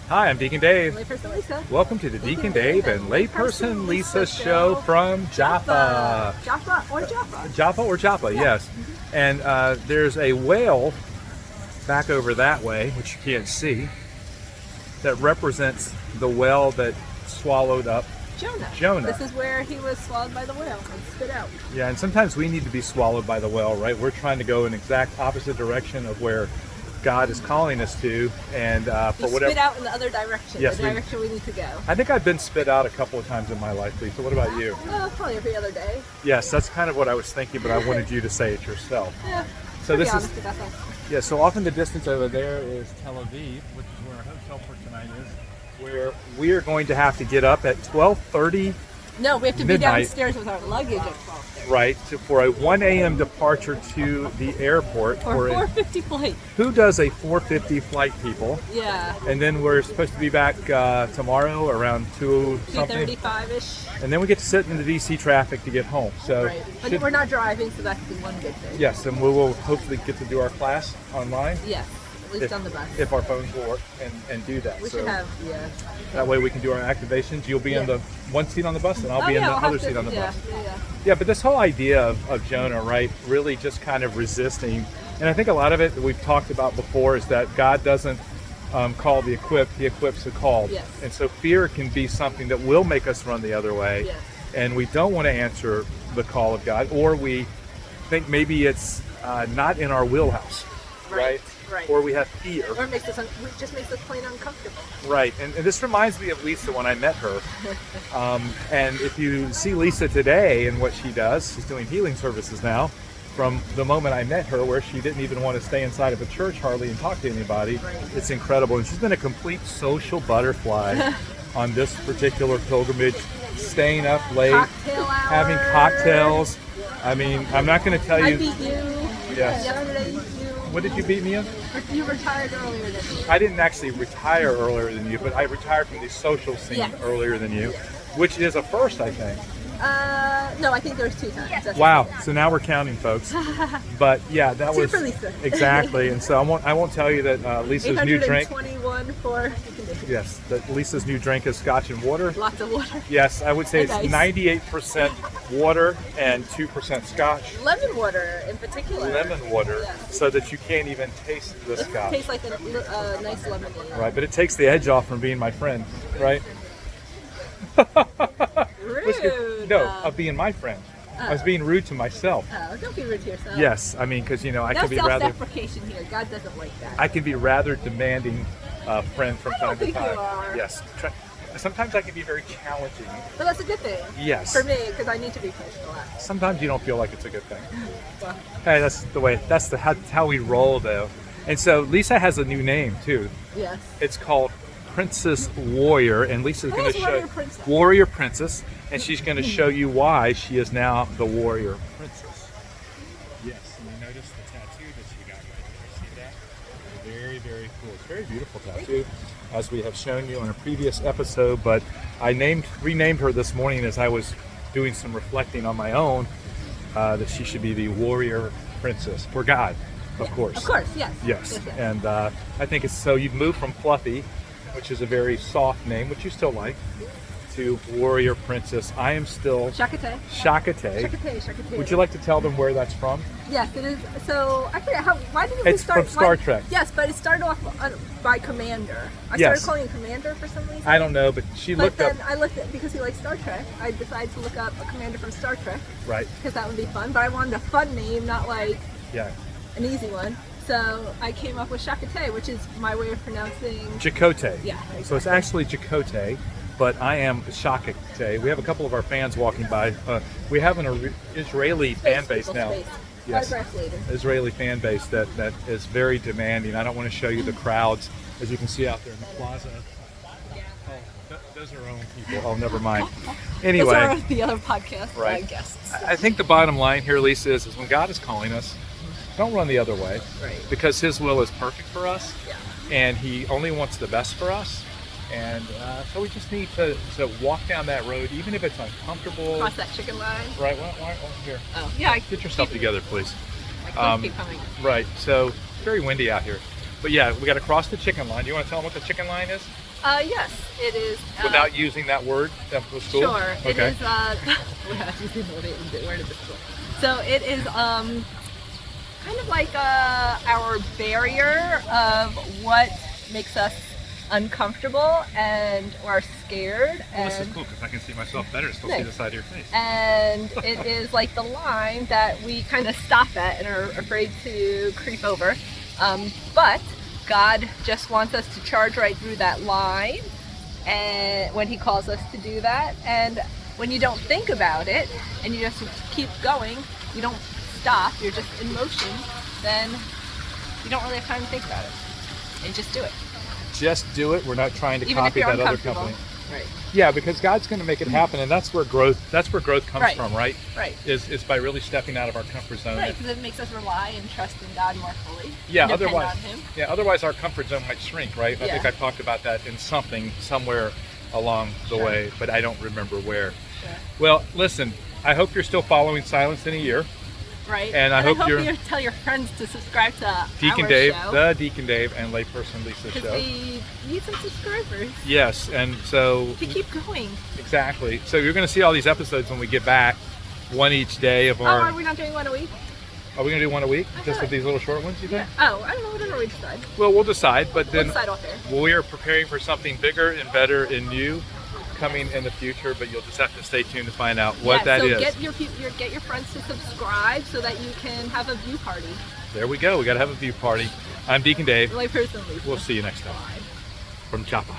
Hi, I'm Deacon Dave. Layperson Lisa. Welcome to the Deacon Dave and Layperson Lisa show from Jaffa. Jaffa or Jaffa. Jaffa or Jaffa, Yeah. yes. And there's a whale back over that way, which you can't see, that represents the whale that swallowed up Jonah. This is where he was swallowed by the whale and spit out. Yeah, and sometimes we need to be swallowed by the whale, right? We're trying to go in exact opposite direction of where God is calling us to, and for whatever. Spit out in the other direction, Yes, the direction we need to go. I think I've been spit out a couple of times in my life, Lisa. What about you? Probably every other day. Yes, that's kind of what I was thinking, but I wanted you to say it yourself. Yeah. So this honest is, about that. yeah. So off in the distance over there is Tel Aviv, which is where our hotel for tonight is, where we are going to have to get up at 12:30. No, we have to midnight. be downstairs with our luggage at 12:30. Right, for a 1 a.m. departure to the airport. Or 4:50 flight. Who does a 4:50 flight, people? Yeah. And then we're supposed to be back tomorrow around 2 something. 2:35-ish. And then we get to sit in the DC traffic to get home. So Right. But we're not driving, so that's the one good thing. yes, and we will hopefully get to do our class online. Yes. At least on the bus. If our phones will work and do that. We So should have, yeah. that way we can do our activations. You'll be in Yeah. the one seat on the bus, and I'll be in the I'll have other to- seat on the yeah, bus. Yeah. Yeah, but this whole idea of Jonah, right, really just kind of resisting. And I think a lot of it that we've talked about before is that God doesn't call the equipped, he equips the called. Yes. And so fear can be something that will make us run the other way. Yes. And we don't want to answer the call of God, or we think maybe it's not in our wheelhouse, right? Right. Or we have fear. Or it just makes us plain uncomfortable. Right, and this reminds me of Lisa when I met her. And if you see Lisa today and what she does, she's doing healing services now. From the moment I met her, where she didn't even want to stay inside of a church hardly and talk to anybody, Right. It's incredible. And she's been a complete social butterfly on this particular pilgrimage, staying up late, Cocktail hour. having cocktails. I mean, I'm not going to tell I you. beat you. Yes. Yesterday, What did you beat me in? you retired earlier than me. I didn't actually retire earlier than you, but I retired from the social scene Yes. earlier than you, which is a first, I think. No, I think there's 2 times. That's Wow! right. So now we're counting, folks. But yeah, that Two was for Lisa. exactly. And so I won't tell you that Lisa's new drink. 821 for Yes, that Lisa's new drink is Scotch and water. lots of water. Yes, I would say And it's ice. 98% water and 2% Scotch. Lemon water in particular. Lemon water, Yeah. so that you can't even taste the It Scotch. tastes like a nice lemonade. Right, but it takes the edge off from being my friend, right? Rude. No, of being my friend. I was being rude to myself. Oh, don't be rude to yourself. Yes, I mean, because I No can be rather, self-deprecation here. God doesn't like that. I can be rather demanding friend from I don't time to think you time. are. Yes, sometimes I can be very challenging. But that's a good thing. Yes. For me, because I need to be pushed a lot. Sometimes you don't feel like it's a good thing. Well, Hey, that's the way. That's how we roll, though. And so Lisa has a new name too. yes. It's called Princess Warrior, and Lisa's What going is to show Warrior Princess? Warrior Princess, and she's going to show you why she is now the Warrior Princess. Yes, and you notice the tattoo that she got right there. See that? Very, very cool. It's a very beautiful tattoo, as we have shown you on a previous episode. But I renamed her this morning as I was doing some reflecting on my own, that she should be the Warrior Princess for God, of course. Of course, yes. Yes, yes. and I think it's so you've moved from Fluffy, which is a very soft name, which you still like, to Warrior Princess. I am still Shakate. Shakate. Shakate. Would you like to tell them where that's from? Yes, it is. So I forget why didn't we It's start? from Star Trek. Yes, but it started off by Commander. I Yes. started calling him Commander for some reason. I don't know, but she But looked up. then I looked at, because he likes Star Trek, I decided to look up a Commander from Star Trek Right. because that would be fun. But I wanted a fun name, not like Yeah. an easy one. So I came up with Shakate, which is my way of pronouncing. Chakotay. Yeah, So it's actually Chakotay, but I am Shakate. We have a couple of our fans walking by. We have an Israeli fan base now. Yes. Autograph later. Israeli fan base that is very demanding. I don't want to show you the crowds, as you can see out there in the plaza. Oh, those are our own people. Oh, never mind. Anyway, Those are the other podcast Right. guests. I think the bottom line here, Lisa, is when God is calling us, don't run the other way, Right. because His will is perfect for us, Yeah. and He only wants the best for us. And so we just need to walk down that road, even if it's uncomfortable. Cross that chicken line. Right, here. Oh, yeah. Get yourself together, please. I can't keep coming. Right, so it's very windy out here. But yeah, we got to cross the chicken line. Do you want to tell them what the chicken line is? Yes, it is. Without using that word, that was cool. Sure, Okay. it is. Without using the word of the school. So it is kind of like our barrier of what makes us uncomfortable and or scared. Well, And this is cool because I can see myself better. Still see Nice. the side of your face. And it is like the line that we kind of stop at and are afraid to creep over. But God just wants us to charge right through that line, and when He calls us to do that, and when you don't think about it and you just keep going, you don't stop, you're just in motion, then you don't really have time to think about it. And just do it. Just do it. We're not trying to Even if copy you're that other uncomfortable. company. Right. Yeah, because God's going to make it happen, and that's where growth comes Right. from, right? Right. Is by really stepping out of our comfort zone. Right, because it makes us rely and trust in God more fully. Yeah, and depend otherwise, on Him. otherwise our comfort zone might shrink, right? I Yeah. think I talked about that in something somewhere along the Sure. way, but I don't remember where. Sure. Well, listen, I hope you're still following Silence in a Year. Right. And I hope you're- you tell your friends to subscribe to Deacon our Dave, show. the Deacon Dave, and layperson Lisa Because show. we need some subscribers Yes, and so to keep going. exactly. So you're going to see all these episodes when we get back, one each day of Oh, our. are we not doing one a week? Are we going to do one a week, I just thought- with these little short ones? You think? Oh, I don't know. Whatever we decide. Well, we'll decide, but We'll then decide off air. we are preparing for something bigger and better and new coming in the future. But you'll just have to stay tuned to find out what that so is. get your friends to subscribe so that you can have a view party. There we go. We got to have a view party. I'm Deacon Dave. Like personally. We'll see you next time from Jaffa.